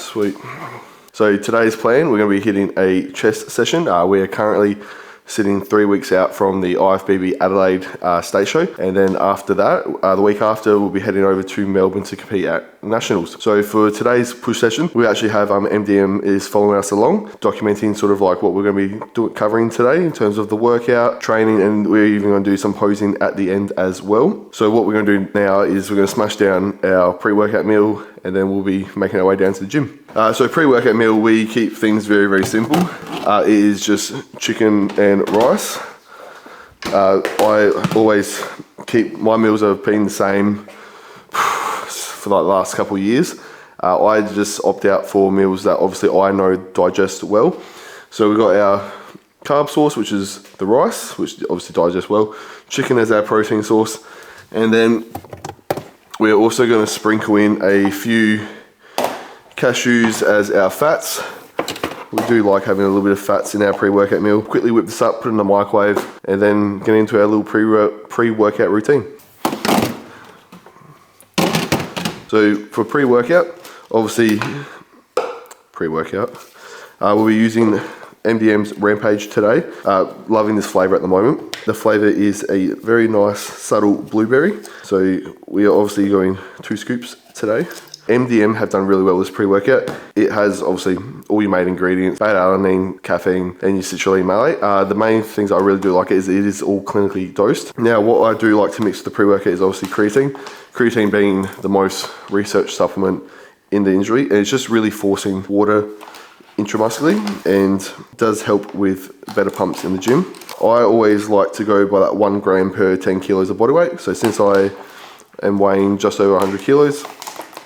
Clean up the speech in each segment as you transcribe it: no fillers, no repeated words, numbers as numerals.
Sweet. So today's plan, we're going to be hitting a chest session. We are currently sitting 3 weeks out from the IFBB Adelaide State Show, and then after that, the week after, we'll be heading over to Melbourne to compete at Nationals. So for today's push session, we actually have MDM is following us along, documenting sort of like what we're going to be covering today in terms of the workout, training, and we're even going to do some posing at the end as well. So what we're going to do now is we're going to smash down our pre-workout meal, and then we'll be making our way down to the gym. So pre-workout meal, we keep things very, very simple. It is just chicken and rice. I always keep, my meals have been the same for like the last couple of years. I just opt out for meals that obviously I know digest well. So we've got our carb source, which is the rice, which obviously digests well. Chicken as our protein source. And then we're also going to sprinkle in a few cashews as our fats. We do like having a little bit of fats in our pre-workout meal. Quickly whip this up, put it in the microwave, and then get into our little pre-workout routine. So for pre-workout, obviously, we'll be using MDM's Rampage today. Loving this flavour at the moment. The flavour is a very nice, subtle blueberry. So we are obviously going 2 scoops today. MDM have done really well with this pre-workout. It has obviously all your main ingredients, beta-alanine, caffeine, and your citrulline malate. The main things I really do like is it is all clinically dosed. Now, what I do like to mix with the pre-workout is obviously creatine. Creatine being the most researched supplement in the industry, and it's just really forcing water intramuscularly and does help with better pumps in the gym. I always like to go by that 1 gram per 10 kilos of body weight. So since I am weighing just over 100 kilos,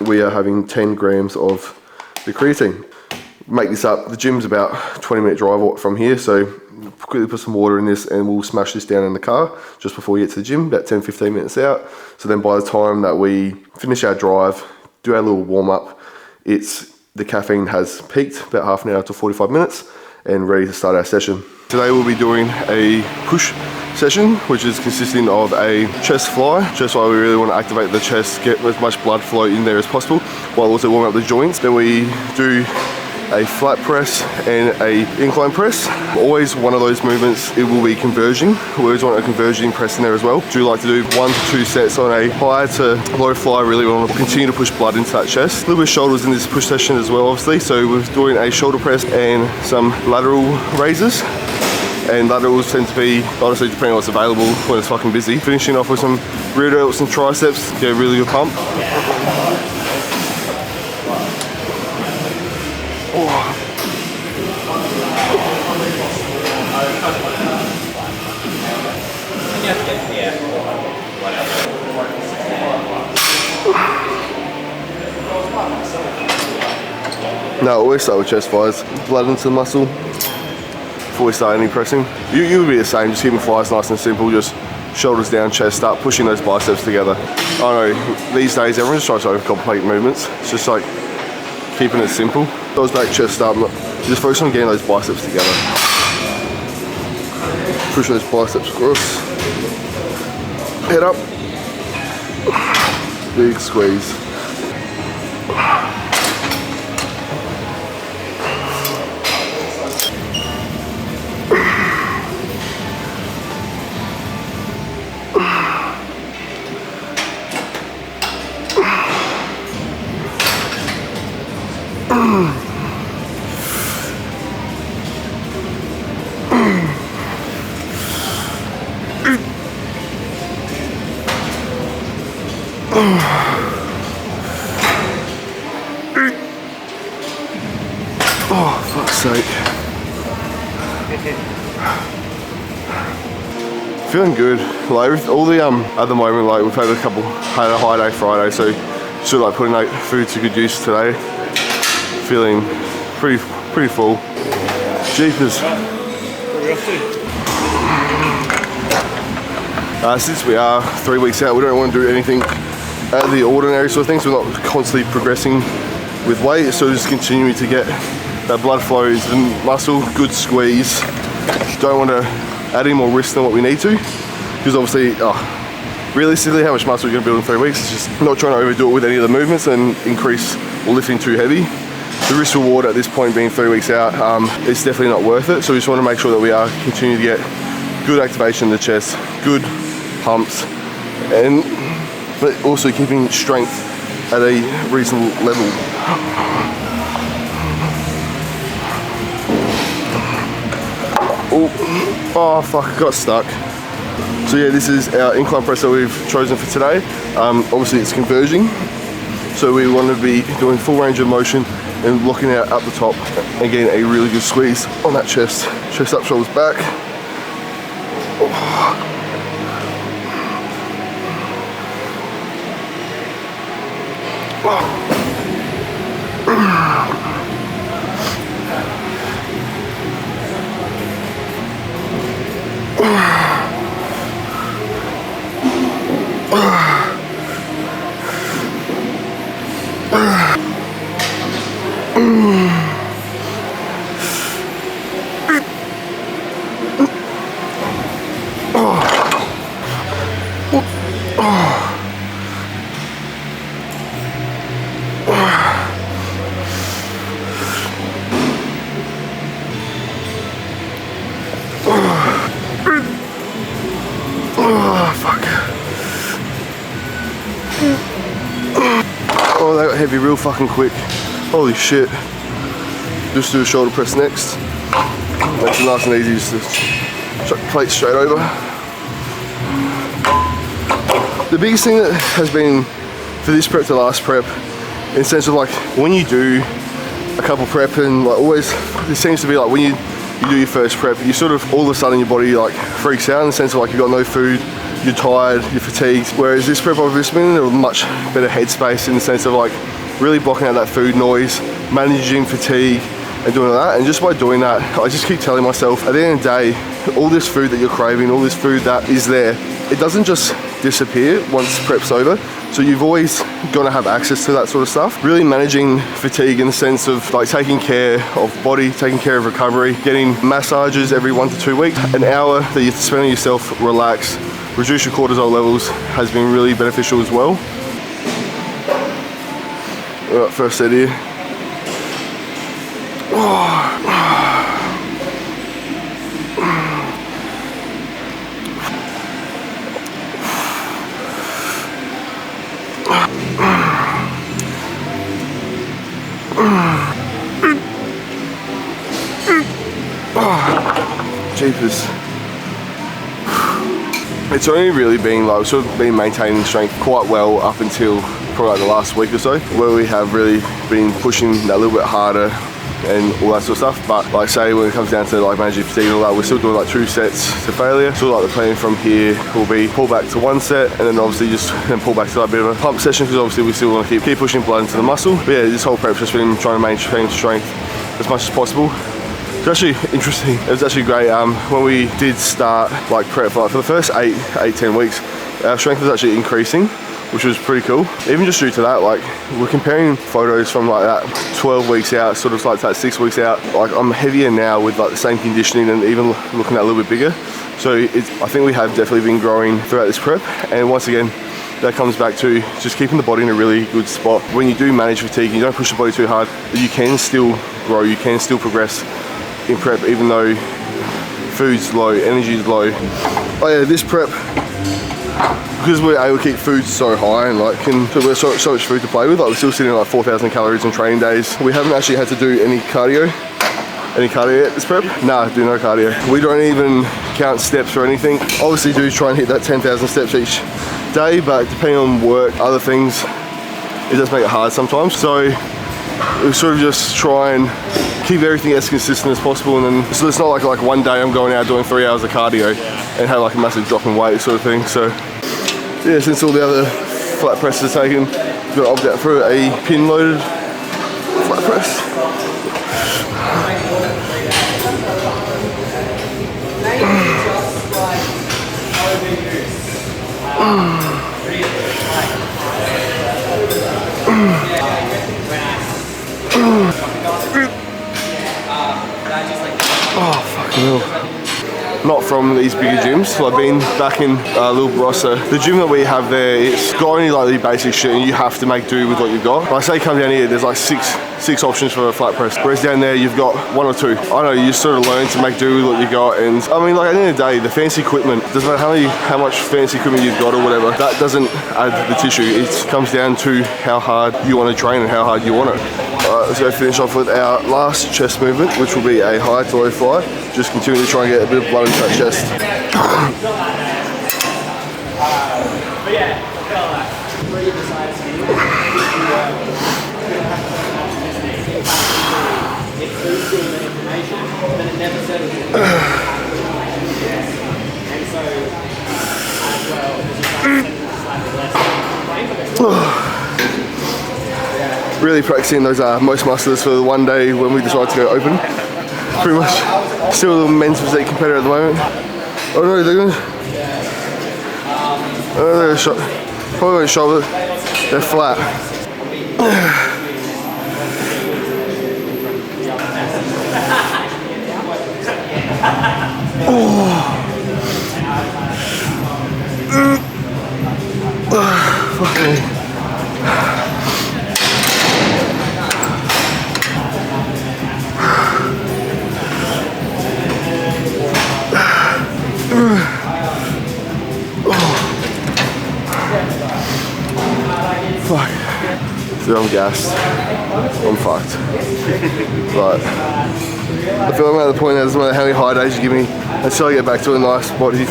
we are having 10 grams of the creatine. Make this up, the gym's about 20-minute drive from here, so quickly put some water in this and we'll smash this down in the car just before we get to the gym, about 10-15 minutes out. So then by the time that we finish our drive, do our little warm-up, the caffeine has peaked about half an hour to 45 minutes and ready to start our session. Today we'll be doing a push session, which is consisting of a chest fly. Chest fly, we really want to activate the chest, get as much blood flow in there as possible, while also warming up the joints. Then we do a flat press and a incline press. Always one of those movements, it will be converging. We always want a converging press in there as well. Do like to do 1 to 2 sets on a high to low fly. Really want to continue to push blood into that chest. A little bit of shoulders in this push session as well, obviously. So we're doing a shoulder press and some lateral raises. And laterals tend to be, honestly, depending on what's available when it's fucking busy. Finishing off with some rear delts and triceps, get a really good pump. Now, always start with chest flies, blood into the muscle before we start any pressing. You'll be the same, just keeping flies nice and simple, just shoulders down, chest, start pushing those biceps together. I know, these days everyone just tries to overcomplicate movements. It's just like keeping it simple. Goes back, chest up, just focus on getting those biceps together. Push those biceps across. Head up. Big squeeze. Oh, fuck's sake. Feeling good. Like all the at the moment, like we've had a high day Friday, so sort of like putting like food to good use today. Feeling pretty full. Jeepers. Since we are 3 weeks out, we don't want to do anything out of the ordinary sort of things. We're not constantly progressing with weight, so just continuing to get that blood flow into the muscle, good squeeze. Don't want to add any more risk than what we need to, because obviously, realistically, how much muscle you're going to build in 3 weeks, it's just not trying to overdo it with any of the movements and increase or lifting too heavy. the risk reward at this point being 3 weeks out, it's definitely not worth it. So we just want to make sure that we are continuing to get good activation in the chest, good pumps, and but also keeping strength at a reasonable level. Oh fuck, I got stuck. So yeah, this is our incline press that we've chosen for today. Obviously it's converging, so we want to be doing full range of motion and locking out up the top and getting a really good squeeze on that chest. Chest up, shoulders back. Oh, that got heavy real fucking quick. Holy shit. Just do a shoulder press next. Makes it nice and easy just to chuck the plate straight over. The biggest thing that has been for this prep to last prep, in the sense of like when you do a couple prep and like always, it seems to be like when you do your first prep, you sort of all of a sudden your body like freaks out in the sense of like you've got no food, you're tired, you're fatigued. Whereas this prep I've just been in a much better headspace in the sense of like really blocking out that food noise, managing fatigue and doing all that. And just by doing that, I just keep telling myself at the end of the day, all this food that you're craving, all this food that is there, it doesn't just disappear once prep's over. So you've always got to have access to that sort of stuff. Really managing fatigue in the sense of like taking care of body, taking care of recovery, getting massages every 1 to 2 weeks. An hour that you spend on yourself, relax, reduce your cortisol levels has been really beneficial as well. All right, first set here. Jeepers. It's only really been like, sort of been maintaining strength quite well up until probably like the last week or so, where we have really been pushing that a little bit harder and all that sort of stuff. But like say when it comes down to like managing fatigue and all that, we're still doing like 2 sets to failure. So like the plan from here will be pull back to 1 set and then obviously just then pull back to like a bit of a pump session, because obviously we still want to keep pushing blood into the muscle. But yeah, this whole prep's just been trying to maintain strength as much as possible. It's actually interesting. It was actually great when we did start like prep, like for the first 8-10 weeks, our strength was actually increasing, which was pretty cool. Even just due to that, like we're comparing photos from like that 12 weeks out, sort of like that 6 weeks out. Like I'm heavier now with like the same conditioning and even looking at a little bit bigger. So I think we have definitely been growing throughout this prep. And once again, that comes back to just keeping the body in a really good spot. When you do manage fatigue, you don't push the body too hard, you can still grow, you can still progress in prep, even though food's low, energy's low. Oh yeah, this prep, because we're able to keep food so high and like we're so much food to play with, like we're still sitting at like 4,000 calories on training days. We haven't actually had to do any cardio yet this prep. Nah, do no cardio. We don't even count steps or anything. Obviously do try and hit that 10,000 steps each day, but depending on work, other things, it does make it hard sometimes. So we sort of just try and keep everything as consistent as possible, and then so it's not like one day I'm going out doing 3 hours of cardio and have like a massive drop in weight sort of thing. So yeah, since all the other flat presses are taken, we've got to opt out for a pin loaded flat press. Oh, fucking hell. not from these bigger gyms. So I've been back in Little Barossa. The gym that we have there, it's got only like the basic shit and you have to make do with what you've got. When I say come down here, there's like six options for a flat press. Whereas down there, you've got 1 or 2. I know you sort of learn to make do with what you got. And I mean, like at the end of the day, the fancy equipment, doesn't matter how much fancy equipment you've got or whatever, that doesn't add the tissue. It comes down to how hard you want to train and how hard you want it. Alright, let's go finish off with our last chest movement, which will be a high to low fly. Just continue to try and get a bit of blood into that chest. Really practicing those most musculars for the one day when we decide to go open. Pretty much still a men's physique competitor at the moment. Oh no, they're going. Oh, they're shot. Probably won't shoulder. They're flat. Fuck me. Fuck. So I'm gassed. I'm fucked. But I feel I'm at the point now, it doesn't matter how many high days you give me, until I get back to a nice body,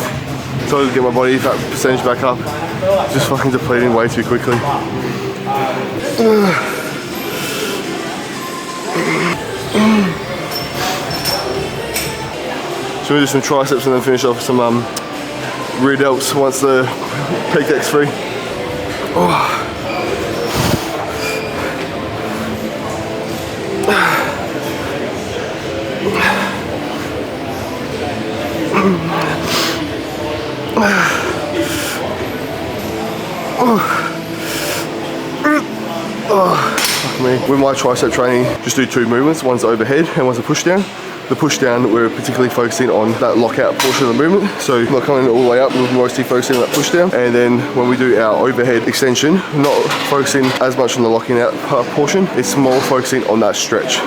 until I get my body fat percentage back up, just fucking depleting way too quickly. So we'll do some triceps and then finish off with some rear delts once the pec deck's free. Oh. Fuck me. With my tricep training, just do 2 movements. One's overhead and one's a push down. The push down, we're particularly focusing on that lockout portion of the movement. So not coming all the way up, we're mostly focusing on that push down. And then when we do our overhead extension, not focusing as much on the locking out portion, it's more focusing on that stretch.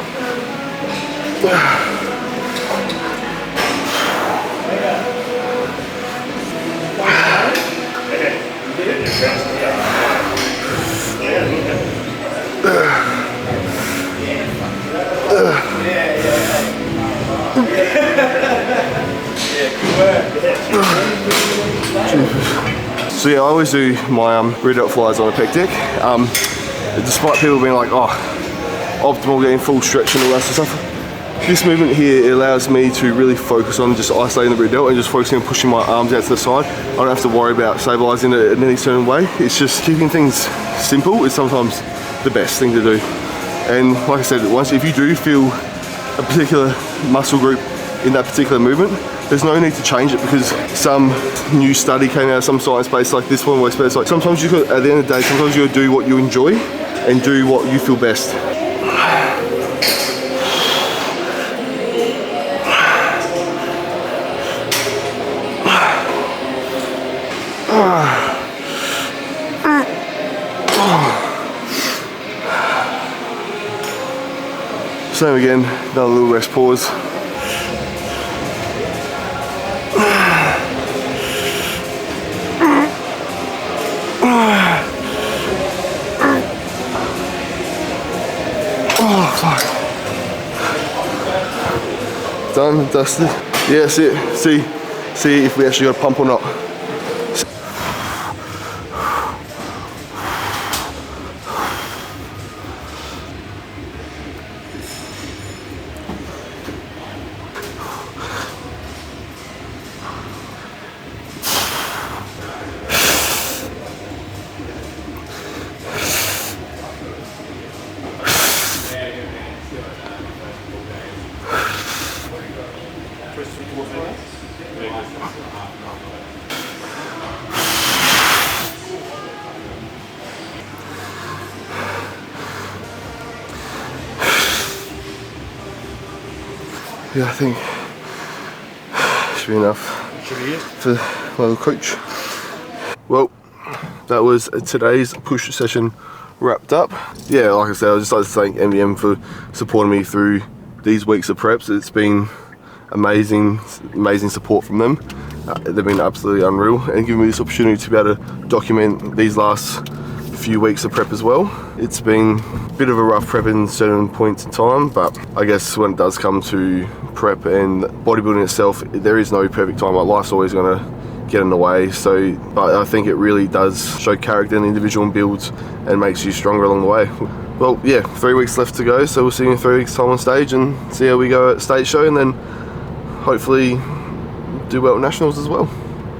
So yeah, I always do my rear delt flies on a pec deck. Despite people being like, oh, optimal, getting full stretch and all that sort of stuff. This movement here, it allows me to really focus on just isolating the rear delt and just focusing on pushing my arms out to the side. I don't have to worry about stabilizing it in any certain way. It's just keeping things simple is sometimes the best thing to do. And like I said, if you do feel a particular muscle group in that particular movement, there's no need to change it because some new study came out of some science base like this one where it's like sometimes you got, at the end of the day, sometimes you gotta do what you enjoy and do what you feel best. Same again, another little rest pause. Oh, fuck. Done, dusted. Yeah, that's it. See if we actually got a pump or not. Yeah, I think should be enough for my little coach. Well, that was today's push session wrapped up. Yeah, like I said, I'd just like to thank MBM for supporting me through these weeks of preps. It's been amazing support from them. They've been absolutely unreal and giving me this opportunity to be able to document these last few weeks of prep as well. It's been a bit of a rough prep in certain points in time, but I guess when it does come to prep and bodybuilding itself, there is no perfect time. Like, life's always going to get in the way, but I think it really does show character in the individual and builds and makes you stronger along the way. Well, yeah, 3 weeks left to go, so we'll see you in 3 weeks time on stage and see how we go at state show, and then hopefully do well at nationals as well.